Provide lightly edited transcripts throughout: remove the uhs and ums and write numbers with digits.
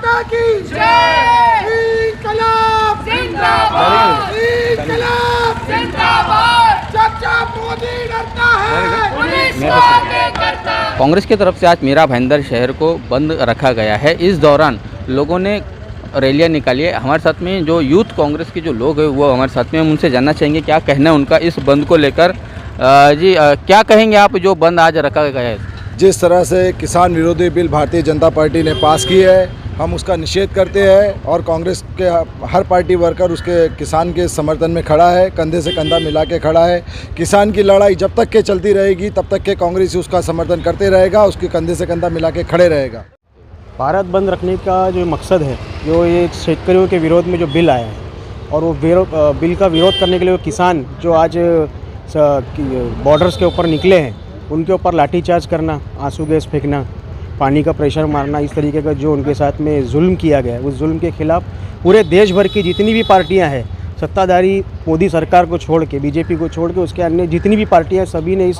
माता की जय। इंकलाब जिंदाबाद, इंकलाब जिंदाबाद। जब मोदी डरता है पुलिस आगे करता है। कांग्रेस की तरफ से आज मीरा भाईंदर शहर को बंद रखा गया है। इस दौरान लोगों ने रैलियां निकाली है। हमारे साथ में जो यूथ कांग्रेस के जो लोग हैं वो हमारे साथ में, हम उनसे जानना चाहेंगे क्या कहना है उनका इस बंद को लेकर। क्या कहेंगे आप जो बंद आज रखा गया है? जिस तरह से किसान विरोधी बिल भारतीय जनता पार्टी ने पास की है, हम उसका निषेध करते हैं और कांग्रेस के हर पार्टी वर्कर उसके किसान के समर्थन में खड़ा है, कंधे से कंधा मिला के खड़ा है। किसान की लड़ाई जब तक के चलती रहेगी तब तक के कांग्रेस उसका समर्थन करते रहेगा, उसके कंधे से कंधा मिला के खड़े रहेगा। भारत बंद रखने का जो मकसद है, जो ये शेतकरियों के विरोध में जो बिल आया है और वो बिल का विरोध करने के लिए वो किसान जो आज बॉर्डर्स के ऊपर निकले हैं उनके ऊपर लाठीचार्ज करना, आंसू गैस फेंकना, पानी का प्रेशर मारना, इस तरीके का जो उनके साथ में जुल्म किया गया है, उस जुल्म के खिलाफ पूरे देश भर की जितनी भी पार्टियां हैं, सत्ताधारी मोदी सरकार को छोड़ के, बीजेपी को छोड़ के उसके अन्य जितनी भी पार्टियां, सभी ने इस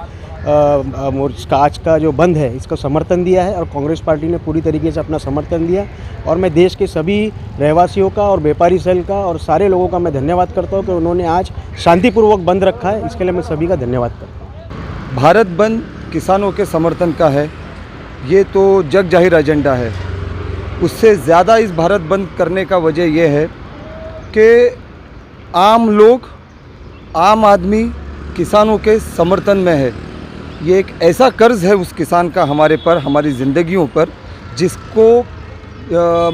आज का जो बंद है इसका समर्थन दिया है और कांग्रेस पार्टी ने पूरी तरीके से अपना समर्थन दिया। और मैं देश के सभी रहवासियों का और व्यापारी सेल का और सारे लोगों का मैं धन्यवाद करता हूँ कि उन्होंने आज शांतिपूर्वक बंद रखा है। इसके लिए मैं सभी का धन्यवाद करता हूँ। भारत बंद किसानों के समर्थन का है, ये तो जग जाहिर एजेंडा है। उससे ज़्यादा इस भारत बंद करने का वजह यह है कि आम लोग, आम आदमी किसानों के समर्थन में है। ये एक ऐसा कर्ज़ है उस किसान का हमारे पर, हमारी ज़िंदगियों पर, जिसको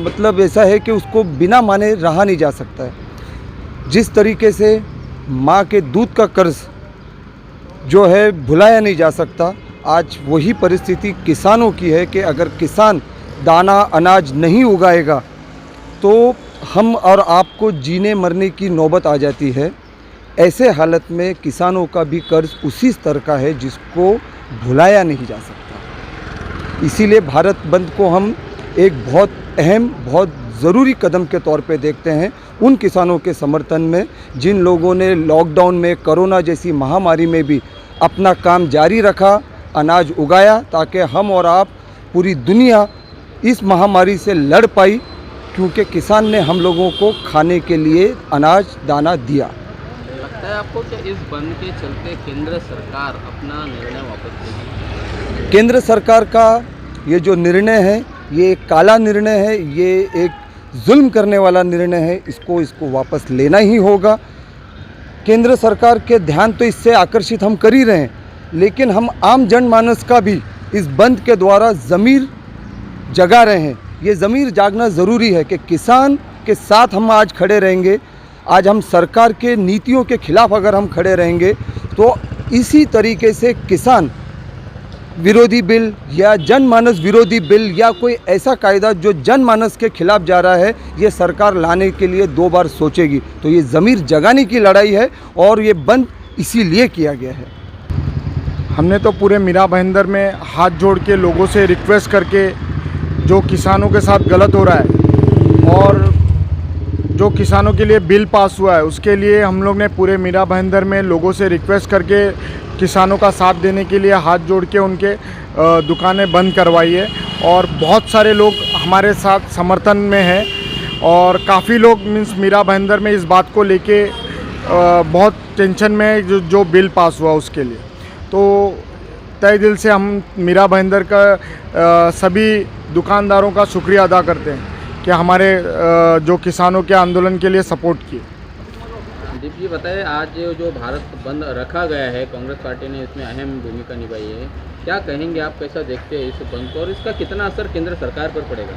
मतलब ऐसा है कि उसको बिना माने रहा नहीं जा सकता है। जिस तरीके से माँ के दूध का कर्ज़ जो है भुलाया नहीं जा सकता, आज वही परिस्थिति किसानों की है कि अगर किसान दाना अनाज नहीं उगाएगा तो हम और आपको जीने मरने की नौबत आ जाती है। ऐसे हालत में किसानों का भी कर्ज उसी स्तर का है जिसको भुलाया नहीं जा सकता। इसीलिए भारत बंद को हम एक बहुत अहम, बहुत ज़रूरी कदम के तौर पे देखते हैं। उन किसानों के समर्थन में जिन लोगों ने लॉकडाउन में, कोरोना जैसी महामारी में भी अपना काम जारी रखा, अनाज उगाया, ताकि हम और आप, पूरी दुनिया इस महामारी से लड़ पाई, क्योंकि किसान ने हम लोगों को खाने के लिए अनाज दाना दिया। लगता है आपको कि इस बंद के चलते केंद्र सरकार अपना निर्णय वापस लेगी? केंद्र सरकार का ये जो निर्णय है, ये एक काला निर्णय है, ये एक जुल्म करने वाला निर्णय है। इसको वापस लेना ही होगा। केंद्र सरकार के ध्यान तो इससे आकर्षित हम कर ही रहे हैं, लेकिन हम आम जनमानस का भी इस बंद के द्वारा ज़मीर जगा रहे हैं। ये ज़मीर जागना ज़रूरी है कि किसान के साथ हम आज खड़े रहेंगे। आज हम सरकार के नीतियों के खिलाफ अगर हम खड़े रहेंगे तो इसी तरीके से किसान विरोधी बिल या जनमानस विरोधी बिल या कोई ऐसा कायदा जो जनमानस के खिलाफ जा रहा है, ये सरकार लाने के लिए 2 बार सोचेगी। तो ये ज़मीर जगाने की लड़ाई है और ये बंद इसीलिए किया गया है। हमने तो पूरे मीरा भाईंदर में हाथ जोड़ के लोगों से रिक्वेस्ट करके, जो किसानों के साथ गलत हो रहा है और जो किसानों के लिए बिल पास हुआ है, उसके लिए हम लोग ने पूरे मीरा भाईंदर में लोगों से रिक्वेस्ट करके किसानों का साथ देने के लिए हाथ जोड़ के उनके दुकानें बंद करवाई है। और बहुत सारे लोग हमारे साथ समर्थन में हैं और काफ़ी लोग मीरा भाईंदर में इस बात को लेके बहुत टेंशन में है जो बिल पास हुआ उसके लिए। तो तहे दिल से हम मीरा भाईंदर का सभी दुकानदारों का शुक्रिया अदा करते हैं कि हमारे जो किसानों के आंदोलन के लिए सपोर्ट किए। दीप जी बताएं, आज जो भारत बंद रखा गया है, कांग्रेस पार्टी ने इसमें अहम भूमिका निभाई है, क्या कहेंगे आप, कैसा देखते हैं इस बंद को और इसका कितना असर केंद्र सरकार पर पड़ेगा?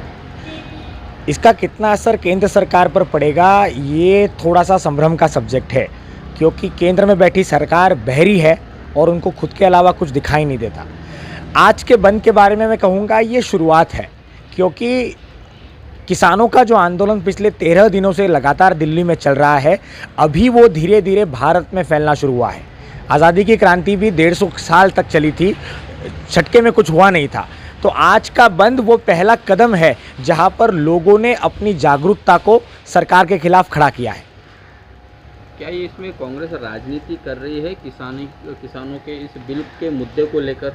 इसका कितना असर केंद्र सरकार पर पड़ेगा, ये थोड़ा सा संभ्रम का सब्जेक्ट है, क्योंकि केंद्र में बैठी सरकार बहरी है और उनको खुद के अलावा कुछ दिखाई नहीं देता। आज के बंद के बारे में मैं कहूँगा ये शुरुआत है, क्योंकि किसानों का जो आंदोलन पिछले 13 दिनों से लगातार दिल्ली में चल रहा है, अभी वो धीरे धीरे भारत में फैलना शुरू हुआ है। आज़ादी की क्रांति भी 150 साल तक चली थी, झटके में कुछ हुआ नहीं था। तो आज का बंद वो पहला कदम है जहां पर लोगों ने अपनी जागरूकता को सरकार के खिलाफ खड़ा किया है। क्या ये इसमें कांग्रेस राजनीति कर रही है किसानों के इस बिल के मुद्दे को लेकर?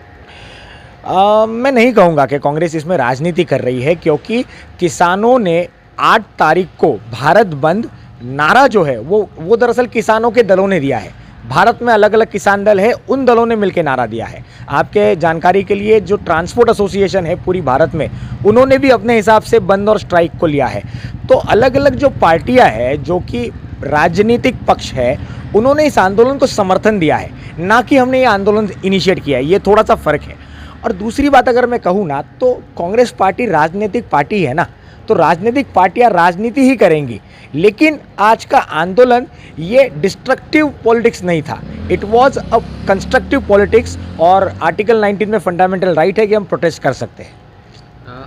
मैं नहीं कहूँगा कि कांग्रेस इसमें राजनीति कर रही है, क्योंकि किसानों ने 8 तारीख को भारत बंद नारा जो है वो दरअसल किसानों के दलों ने दिया है। भारत में अलग अलग किसान दल है, उन दलों ने मिलकर नारा दिया है। आपके जानकारी के लिए जो ट्रांसपोर्ट एसोसिएशन है पूरी भारत में, उन्होंने भी अपने हिसाब से बंद और स्ट्राइक को लिया है। तो अलग अलग जो पार्टियां हैं जो कि राजनीतिक पक्ष है, उन्होंने इस आंदोलन को समर्थन दिया है, ना कि हमने ये आंदोलन इनिशिएट किया है। ये थोड़ा सा फ़र्क है। और दूसरी बात अगर मैं कहूँ ना, तो कांग्रेस पार्टी राजनीतिक पार्टी है ना, तो राजनीतिक पार्टियां राजनीति ही करेंगी। लेकिन आज का आंदोलन ये डिस्ट्रक्टिव पॉलिटिक्स नहीं था, it was a constructive politics. और आर्टिकल 19 में फंडामेंटल राइट है कि हम प्रोटेस्ट कर सकते हैं।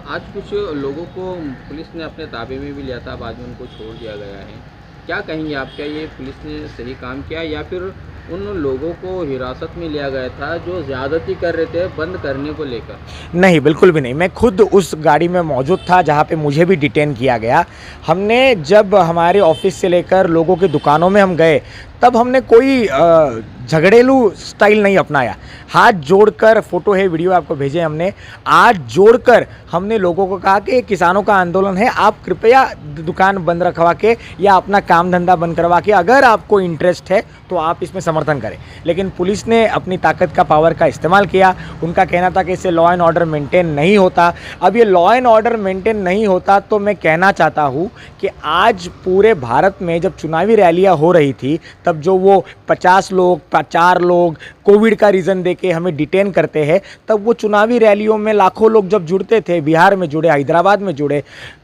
आज कुछ लोगों को पुलिस ने अपने ताबे में भी लिया था, बाद में उनको छोड़ दिया गया है। क्या कहेंगे आप, क्या ये पुलिस ने सही काम किया या फिर उन लोगों को हिरासत में लिया गया था जो ज़्यादती कर रहे थे बंद करने को लेकर? नहीं, बिल्कुल भी नहीं। मैं खुद उस गाड़ी में मौजूद था जहाँ पे मुझे भी डिटेन किया गया। हमने जब हमारे ऑफिस से लेकर लोगों की दुकानों में हम गए, तब हमने कोई झगड़ेलू स्टाइल नहीं अपनाया। हाथ जोड़कर, फोटो है, वीडियो आपको भेजे हमने, हाथ जोड़कर हमने लोगों को कहा कि किसानों का आंदोलन है, आप कृपया दुकान बंद रखवा के या अपना काम धंधा बंद करवा के अगर आपको इंटरेस्ट है तो आप इसमें समर्थन करें। लेकिन पुलिस ने अपनी ताकत का, पावर का इस्तेमाल किया। उनका कहना था कि इससे लॉ एंड ऑर्डर मेंटेन नहीं होता। अब ये लॉ एंड ऑर्डर मेंटेन नहीं होता तो मैं कहना चाहता हूँ कि आज पूरे भारत में जब चुनावी रैलियाँ हो रही थी, तब जो वो 50 लोग, 4 लोग कोविड का रीज़न देके हमें डिटेन करते हैं, तब वो चुनावी रैलियों में लाखों लोग जब जुड़ते थे, बिहार में जुड़े, हैदराबाद में जुड़े,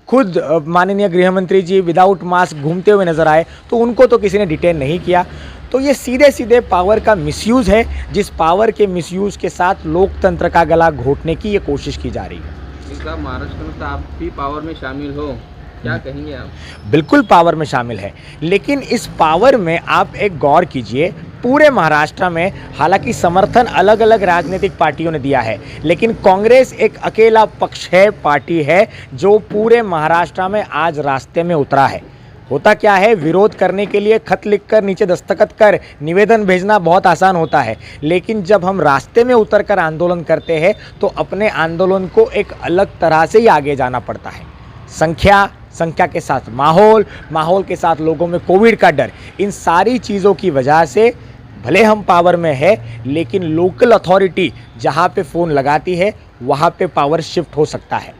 खुद माननीय गृह मंत्री जी विदाउट मास्क घूमते हुए नजर आए, तो उनको तो किसी ने डिटेन नहीं किया। तो ये सीधे सीधे पावर का मिसयूज़ है, जिस पावर के मिसयूज़ के साथ लोकतंत्र का गला घोटने की ये कोशिश की जा रही है। इस बार महाराष्ट्र में तो आप भी पावर में शामिल हो, क्या कहेंगे आप? बिल्कुल पावर में शामिल है, लेकिन इस पावर में आप एक गौर कीजिए, पूरे महाराष्ट्र में हालांकि समर्थन अलग अलग राजनीतिक पार्टियों ने दिया है, लेकिन कांग्रेस एक अकेला पक्ष है, पार्टी है जो पूरे महाराष्ट्र में आज रास्ते में उतरा है। होता क्या है, विरोध करने के लिए खत लिखकर, नीचे दस्तखत कर निवेदन भेजना बहुत आसान होता है, लेकिन जब हम रास्ते में उतरकर आंदोलन करते हैं तो अपने आंदोलन को एक अलग तरह से ही आगे जाना पड़ता है। संख्या के साथ माहौल के साथ लोगों में कोविड का डर, इन सारी चीज़ों की वजह से भले हम पावर में है, लेकिन लोकल अथॉरिटी जहाँ पे फ़ोन लगाती है वहाँ पे पावर शिफ्ट हो सकता है।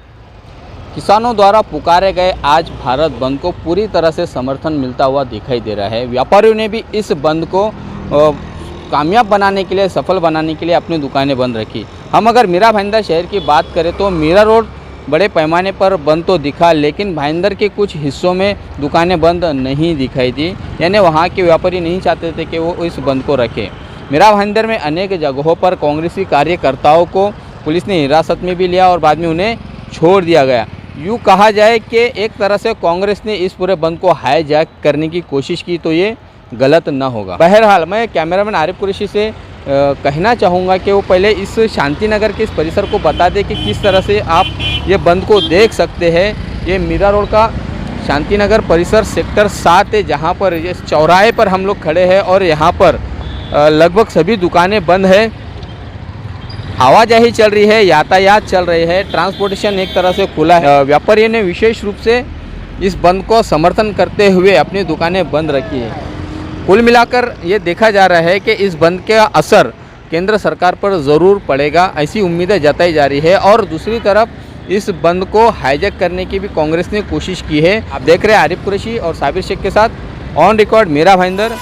किसानों द्वारा पुकारे गए आज भारत बंद को पूरी तरह से समर्थन मिलता हुआ दिखाई दे रहा है। व्यापारियों ने भी इस बंद को कामयाब बनाने के लिए, सफल बनाने के लिए अपनी दुकानें बंद रखी। हम अगर मीरा भाईंदर शहर की बात करें तो मीरा रोड बड़े पैमाने पर बंद तो दिखा, लेकिन भाईंदर के कुछ हिस्सों में दुकानें बंद नहीं दिखाई दी, यानी वहाँ के व्यापारी नहीं चाहते थे कि वो इस बंद को रखें। मीरा भाईंदर में अनेक जगहों पर कांग्रेसी कार्यकर्ताओं को पुलिस ने हिरासत में भी लिया और बाद में उन्हें छोड़ दिया गया। यूँ कहा जाए कि एक तरह से कांग्रेस ने इस पूरे बंद को हाईजैक करने की कोशिश की तो ये गलत ना होगा। बहरहाल मैं कैमरामैन आरिफ कुरैशी से कहना चाहूँगा कि वो पहले इस शांतिनगर के इस परिसर को बता दें कि किस तरह से आप ये बंद को देख सकते हैं। ये मीरा रोड का शांतिनगर परिसर सेक्टर 7 है, जहाँ पर ये चौराहे पर हम लोग खड़े हैं और यहाँ पर लगभग सभी दुकानें बंद है, आवाजाही चल रही है, यातायात चल रही है, ट्रांसपोर्टेशन एक तरह से खुला है। व्यापारियों ने विशेष रूप से इस बंद को समर्थन करते हुए अपनी दुकानें बंद रखी है। कुल मिलाकर ये देखा जा रहा है कि इस बंद का असर केंद्र सरकार पर ज़रूर पड़ेगा, ऐसी उम्मीदें जताई जा रही है। और दूसरी तरफ इस बंद को हाईजैक करने की भी कांग्रेस ने कोशिश की है। आप देख रहे हैं आरिफ कुरैशी और साबिर शेख के साथ ऑन रिकॉर्ड मीरा भाईंदर।